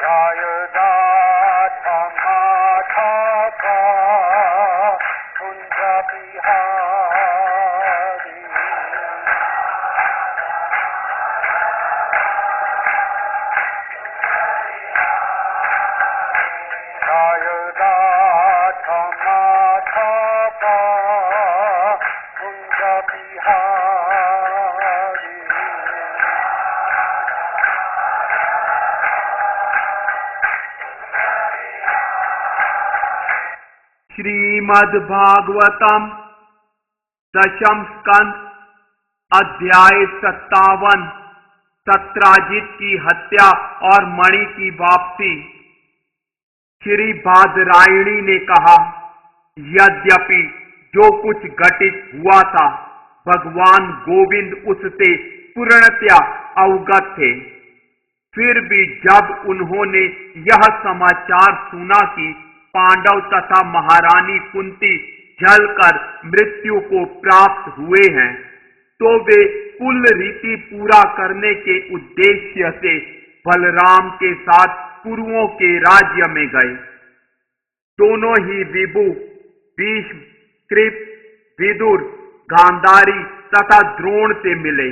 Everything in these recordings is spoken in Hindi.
शायदा थमा था का कुंज बिहारी, शायदा थमा था का कुंज बिहारी। श्रीमद्भागवतम दशम स्कंद अध्याय 57 सत्राजित की हत्या और मणि की वापसी। श्री बादरायणी ने कहा, यद्यपि जो कुछ घटित हुआ था भगवान गोविंद उससे पूर्णतया अवगत थे, फिर भी जब उन्होंने यह समाचार सुना कि पांडव तथा महारानी कुंती जलकर मृत्यु को प्राप्त हुए हैं, तो वे कुल रीति पूरा करने के उद्देश्य से बलराम के साथ कुरुओं के राज्य में गए। दोनों ही विभु, भीष्म, कृप, विदुर, गांधारी तथा द्रोण से मिले।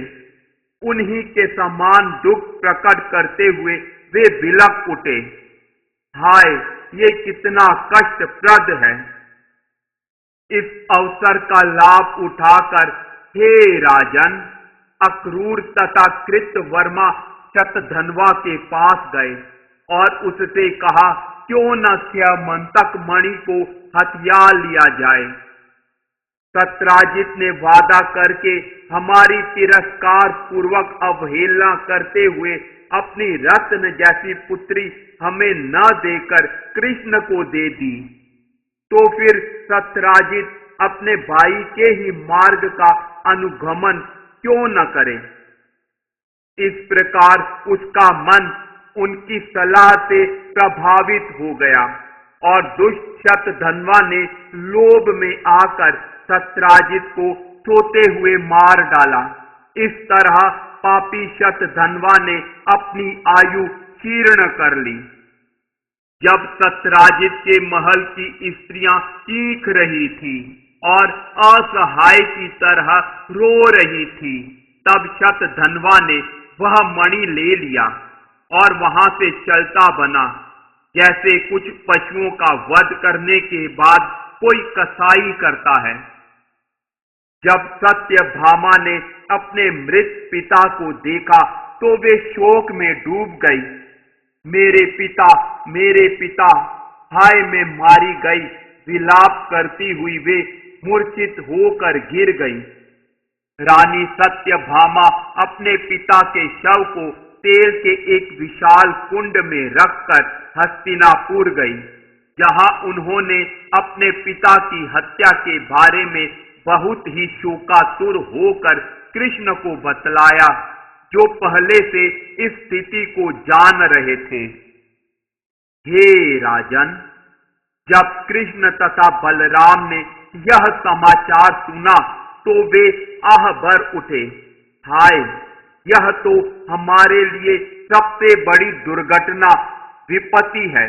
उन्हीं के समान दुख प्रकट करते हुए वे विलप उठे, हाय ये कितना कष्टप्रद है। इस अवसर का लाभ उठाकर हे राजन, अक्रूर तथा कृतवर्मा शतधन्वा के पास गए और उससे कहा, क्यों न स्यमंतक मणि को हथिया लिया जाए। सत्राजित ने वादा करके हमारी तिरस्कार पूर्वक अवहेलना करते हुए अपनी रत्न जैसी पुत्री हमें न देकर कृष्ण को दे दी, तो फिर सत्राजित अपने भाई के ही मार्ग का अनुगमन क्यों न करे। इस प्रकार उसका मन उनकी सलाह से प्रभावित हो गया और दुष्ट शतधन्वा ने लोभ में आकर सत्राजित को सोते हुए मार डाला। इस तरह पापी शतधन्वा ने अपनी आयु क्षीर्ण कर ली। जब सत्राजित के महल की स्त्रियां चीख रही थी और असहाय की तरह रो रही थी, तब शतधन्वा ने वह मणि ले लिया और वहां से चलता बना, जैसे कुछ पशुओं का वध करने के बाद कोई कसाई करता है। जब सत्यभामा ने अपने मृत पिता को देखा तो वे शोक में डूब गई। मेरे पिता, हाय मैं मारी गई, विलाप करती हुई वे मूर्छित होकर गिर गई। रानी सत्यभामा अपने पिता के शव को तेल के एक विशाल कुंड में रखकर हस्तिनापुर गई, जहां उन्होंने अपने पिता की हत्या के बारे में बहुत ही शोकातुर होकर कृष्ण को बतलाया, जो पहले से इस स्थिति को जान रहे थे। हे राजन, जब कृष्ण तथा बलराम ने यह समाचार सुना तो वे आह भर उठे, हाय यह तो हमारे लिए सबसे बड़ी दुर्घटना विपत्ति है।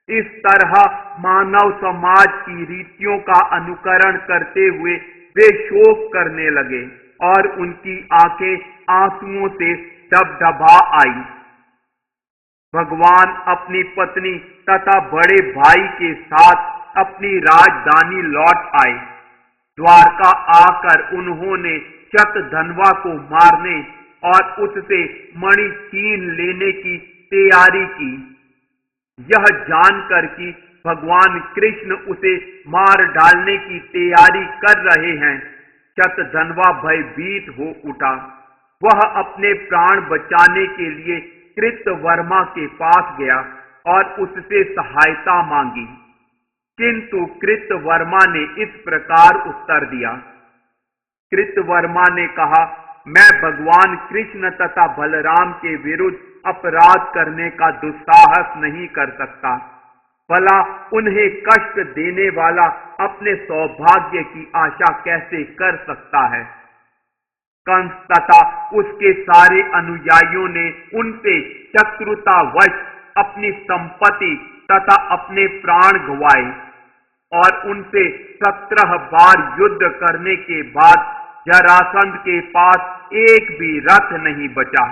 इस तरह मानव समाज की रीतियों का अनुकरण करते हुए वे शोक करने लगे और उनकी आंखें आंसुओं से डबडबा आई। भगवान अपनी पत्नी तथा बड़े भाई के साथ अपनी राजधानी लौट आए। द्वारका आकर उन्होंने शतधन्वा को मारने और उससे मणि छीन लेने की तैयारी की। यह जानकर कि भगवान कृष्ण उसे मार डालने की तैयारी कर रहे हैं, शतधन्वा भयभीत हो उठा। वह अपने प्राण बचाने के लिए कृतवर्मा के पास गया और उससे सहायता मांगी, किंतु कृतवर्मा ने इस प्रकार उत्तर दिया। कृतवर्मा ने कहा, मैं भगवान कृष्ण तथा बलराम के विरुद्ध अपराध करने का दुस्साहस नहीं कर सकता, भला उन्हें कष्ट देने वाला अपने सौभाग्य की आशा कैसे कर सकता है। कंस तथा उसके सारे अनुयायियों ने उनसे शत्रुतावश अपनी संपत्ति तथा अपने प्राण गंवाए और उनसे 17 बार युद्ध करने के बाद जरासंध के पास एक भी रथ नहीं बचा।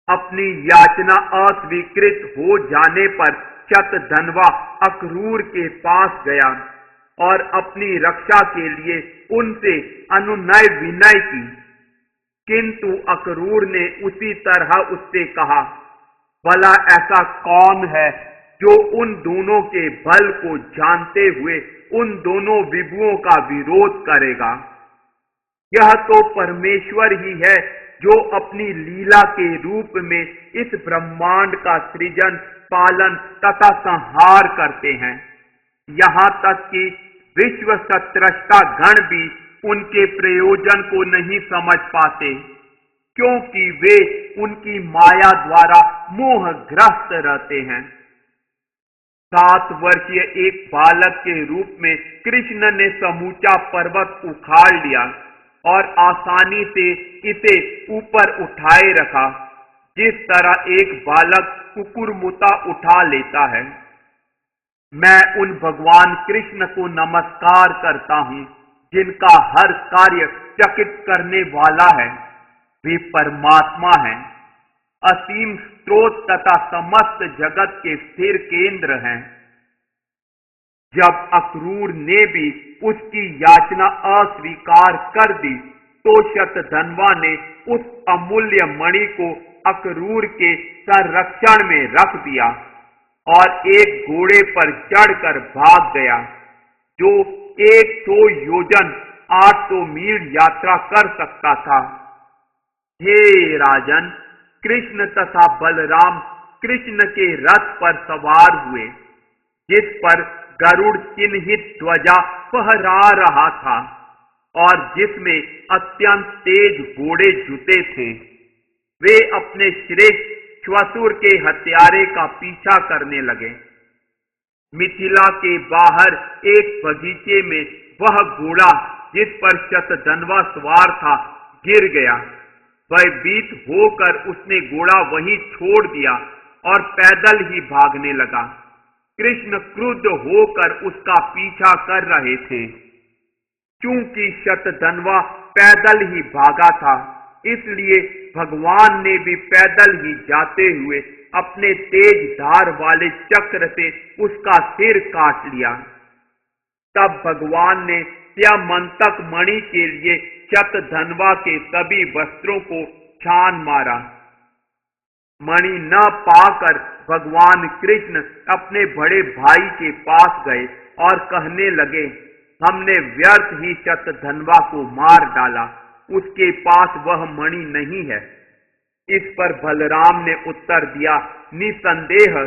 अपनी याचना अस्वीकृत हो जाने पर शतधन्वा अक्रूर के पास गया और अपनी रक्षा के लिए उनसे अनुनय विनय की, किंतु अक्रूर ने उसी तरह उससे कहा, भला ऐसा कौन है जो उन दोनों के बल को जानते हुए उन दोनों विभुओं का विरोध करेगा। यह तो परमेश्वर ही है जो अपनी लीला के रूप में इस ब्रह्मांड का सृजन, पालन तथा संहार करते हैं। यहाँ तक कि विश्व सत्रष्टा गण भी उनके प्रयोजन को नहीं समझ पाते, क्योंकि वे उनकी माया द्वारा मोहग्रस्त रहते हैं। 7 वर्षीय एक बालक के रूप में कृष्ण ने समूचा पर्वत उखाड़ लिया और आसानी से इसे ऊपर उठाए रखा, जिस तरह एक बालक कुकुरमुता उठा लेता है। मैं उन भगवान कृष्ण को नमस्कार करता हूं जिनका हर कार्य चकित करने वाला है। वे परमात्मा हैं, असीम स्रोत तथा समस्त जगत के स्थिर केंद्र हैं। जब अक्रूर ने भी उसकी याचना अस्वीकार कर दी तो शतधन्वा ने उस अमूल्य मणि को अक्रूर के संरक्षण में रख दिया और एक घोड़े पर चढ़कर भाग गया, जो 100 योजन 800 मील यात्रा कर सकता था। हे राजन, कृष्ण तथा बलराम कृष्ण के रथ पर सवार हुए, जिस पर गरुड़ चिन्हित ध्वजा फहरा रहा था और जिसमें अत्यंत तेज घोड़े जुटे थे। वे अपने श्रेष्ठ श्वशुर के हत्यारे का पीछा करने लगे। मिथिला के बाहर एक बगीचे में वह घोड़ा जिस पर शतधन्वा सवार था गिर गया। भयभीत होकर उसने घोड़ा वहीं छोड़ दिया और पैदल ही भागने लगा। कृष्ण क्रुद्ध होकर उसका पीछा कर रहे थे। चूंकि शतधन्वा पैदल ही भागा था, इसलिए भगवान ने भी पैदल ही जाते हुए अपने तेज धार वाले चक्र से उसका सिर काट लिया। तब भगवान ने स्यमंतक मणि के लिए शतधन्वा के सभी वस्त्रों को छान मारा। मणि न पाकर भगवान कृष्ण अपने बड़े भाई के पास गए और कहने लगे, हमने व्यर्थ ही शतधन्वा को मार डाला, उसके पास वह मणि नहीं है। इस पर बलराम ने उत्तर दिया, निसंदेह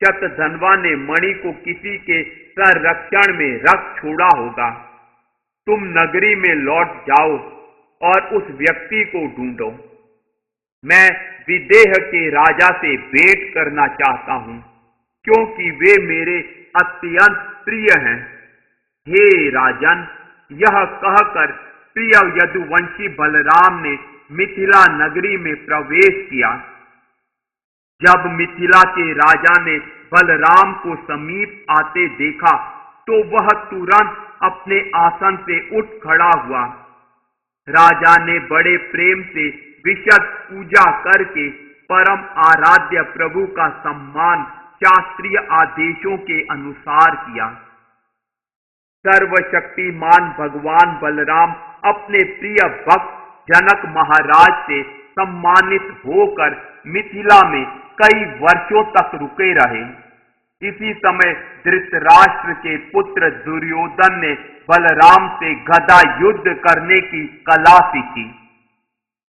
शतधन्वा ने मणि को किसी के संरक्षण में रख छोड़ा होगा। तुम नगरी में लौट जाओ और उस व्यक्ति को ढूंढो। मैं विदेह के राजा से भेंट करना चाहता हूं, क्योंकि वे मेरे अत्यंत प्रिय हैं। हे राजन, यह कहकर प्रिय यदुवंशी बलराम ने मिथिला नगरी में प्रवेश किया। जब मिथिला के राजा ने बलराम को समीप आते देखा तो वह तुरंत अपने आसन से उठ खड़ा हुआ। राजा ने बड़े प्रेम से विशद पूजा करके परम आराध्य प्रभु का सम्मान शास्त्रीय आदेशों के अनुसार किया। सर्वशक्तिमान भगवान बलराम अपने प्रिय भक्त जनक महाराज से सम्मानित होकर मिथिला में कई वर्षों तक रुके रहे। इसी समय धृतराष्ट्र के पुत्र दुर्योधन ने बलराम से गदा युद्ध करने की कला सीखी।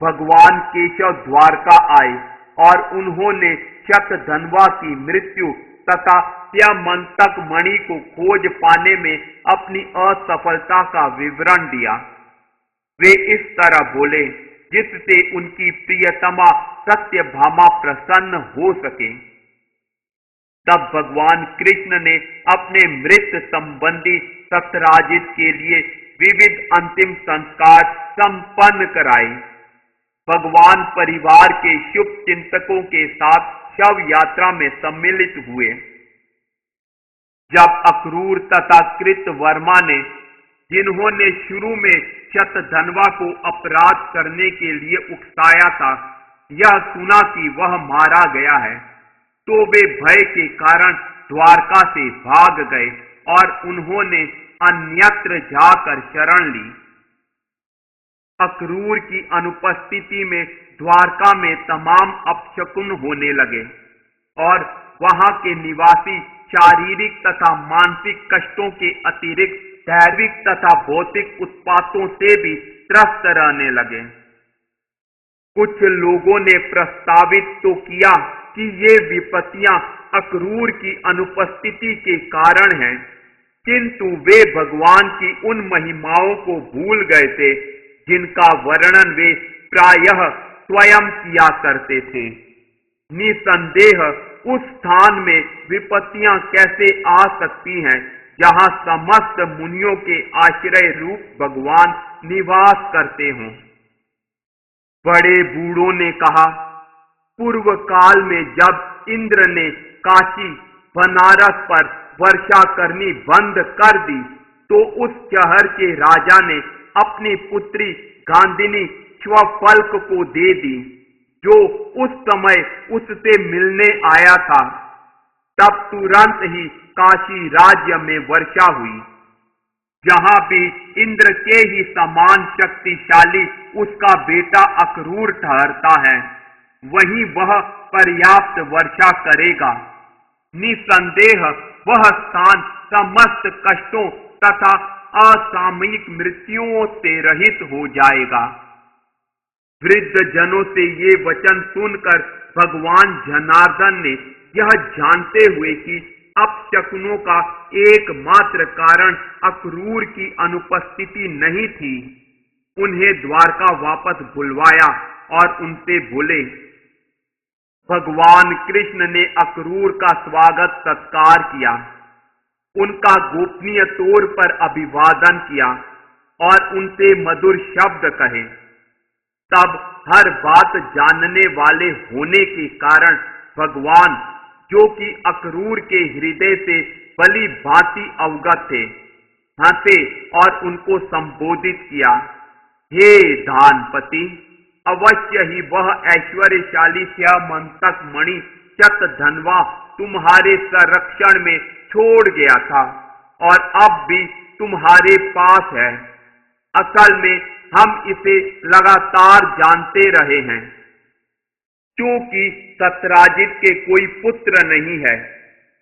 भगवान केशव द्वारका आए और उन्होंने शतधन्वा की मृत्यु तथा स्यमंतक मणि को खोज पाने में अपनी असफलता का विवरण दिया। वे इस तरह बोले जिससे उनकी प्रियतमा सत्यभामा प्रसन्न हो सके। तब भगवान कृष्ण ने अपने मृत संबंधी सत्यराजित के लिए विविध अंतिम संस्कार संपन्न कराए। भगवान परिवार के शुभ चिंतकों के साथ शव यात्रा में सम्मिलित हुए। जब अक्रूर तथा कृतवर्मा ने, जिन्होंने शुरू में शतधन्वा को अपराध करने के लिए उकसाया था, यह सुना कि वह मारा गया है, तो वे भय के कारण द्वारका से भाग गए और उन्होंने अन्यत्र जाकर शरण ली। अक्रूर की अनुपस्थिति में द्वारका में तमाम अपशकुन होने लगे और वहां के निवासी शारीरिक तथा मानसिक कष्टों के अतिरिक्त शारीरिक तथा भौतिक उत्पातों से भी त्रस्त रहने लगे। कुछ लोगों ने प्रस्तावित तो किया कि ये विपत्तियां अक्रूर की अनुपस्थिति के कारण हैं, किंतु वे भगवान की उन महिमाओं को भूल गए थे जिनका वर्णन वे प्रायः स्वयं किया करते थे। निसंदेह उस स्थान में विपत्तियां कैसे आ सकती हैं जहां समस्त मुनियों के आश्रय रूप भगवान निवास करते हों। बड़े बूढ़ों ने कहा, पूर्व काल में जब इंद्र ने काशी बनारस पर वर्षा करनी बंद कर दी, तो उस शहर के राजा ने अपनी पुत्री गांधिनी श्वफल्क को दे दी, जो उस समय उससे मिलने आया था। तब तुरंत ही काशी राज्य में वर्षा हुई। जहां भी इंद्र के ही समान शक्तिशाली उसका बेटा अक्रूर ठहरता है, वहीं वह पर्याप्त वर्षा करेगा। निसंदेह वह स्थान समस्त कष्टों तथा असामयिक मृत्युओं से रहित हो जाएगा। वृद्ध जनों से ये वचन सुनकर भगवान जनार्दन ने, यह जानते हुए कि अपशकुनों का एकमात्र कारण अक्रूर की अनुपस्थिति नहीं थी, उन्हें द्वारका वापस बुलवाया और उनसे बोले। भगवान कृष्ण ने अक्रूर का स्वागत सत्कार किया, उनका गोपनीय तौर पर अभिवादन किया और उनसे मधुर शब्द कहे। तब हर बात जानने वाले होने के कारण भगवान, जो कि अक्रूर के हृदय से भली भांति अवगत थे, हंसे और उनको संबोधित किया, हे दानपति, अवश्य ही वह ऐश्वर्यशाली स्यमंतक मणि शतधन्वा तुम्हारे संरक्षण में छोड़ गया था और अब भी तुम्हारे पास है। असल में हम इसे लगातार जानते रहे हैं। क्योंकि सत्राजित के कोई पुत्र नहीं है,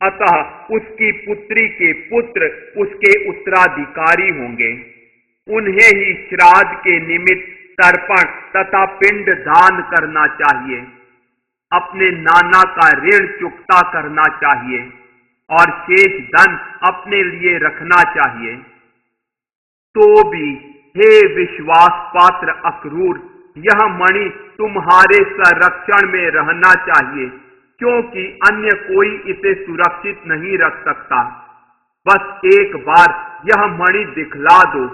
अतः उसकी पुत्री के पुत्र उसके उत्तराधिकारी होंगे। उन्हें ही श्राद्ध के निमित्त तर्पण तथा पिंड दान करना चाहिए, अपने नाना का ऋण चुकता करना चाहिए और शेष धन अपने लिए रखना चाहिए। तो भी हे विश्वास पात्र अक्रूर, यह मणि तुम्हारे संरक्षण में रहना चाहिए, क्योंकि अन्य कोई इसे सुरक्षित नहीं रख सकता। बस एक बार यह मणि दिखला दो,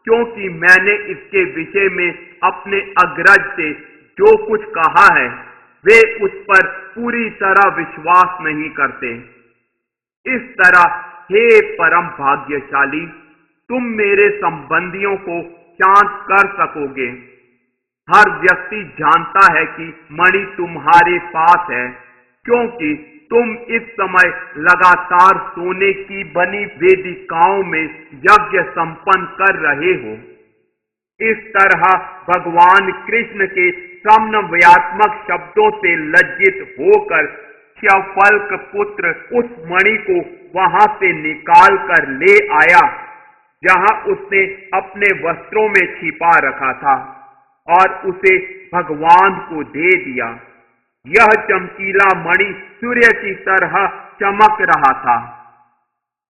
क्योंकि मैंने इसके विषय में अपने अग्रज से जो कुछ कहा है, वे उस पर पूरी तरह विश्वास नहीं करते। इस तरह हे परम भाग्यशाली, तुम मेरे संबंधियों को शांत कर सकोगे। हर व्यक्ति जानता है कि मणि तुम्हारे पास है, क्योंकि तुम इस समय लगातार सोने की बनी वेदिकाओं में यज्ञ संपन्न कर रहे हो। इस तरह भगवान कृष्ण के समन्वयात्मक शब्दों से लज्जित होकर श्यफल्क पुत्र उस मणि को वहां से निकाल कर ले आया, जहां उसने अपने वस्त्रों में छिपा रखा था, और उसे भगवान को दे दिया। यह चमकीला मणि सूर्य की तरह चमक रहा था।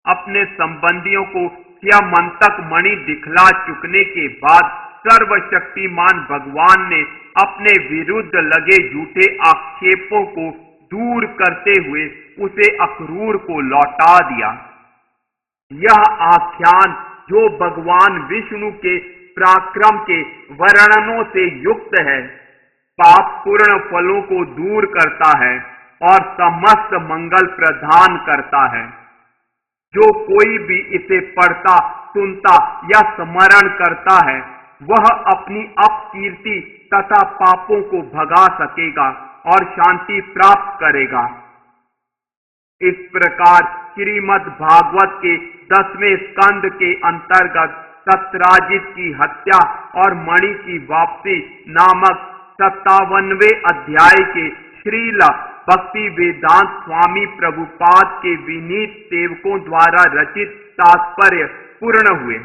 अपने संबंधियों को यह मंतक मणि दिखला चुकने के बाद सर्वशक्तिमान भगवान ने अपने विरुद्ध लगे झूठे आक्षेपों को दूर करते हुए उसे अक्रूर को लौटा दिया। यह आख्यान, जो भगवान विष्णु के पराक्रम के वर्णनों से युक्त है, पाप पूर्ण फलों को दूर करता है और समस्त मंगल प्रदान करता है। जो कोई भी इसे पढ़ता, सुनता या स्मरण करता है, वह अपनी अपकीर्ति तथा पापों को भगा सकेगा और शांति प्राप्त करेगा। इस प्रकार श्रीमद् भागवत के 10वें स्कंद के अंतर्गत सत्यराजित की हत्या और मणि की वापसी नामक 57वें अध्याय के श्रील भक्ति वेदांत स्वामी प्रभुपाद के विनीत सेवकों द्वारा रचित तात्पर्य पूर्ण हुए।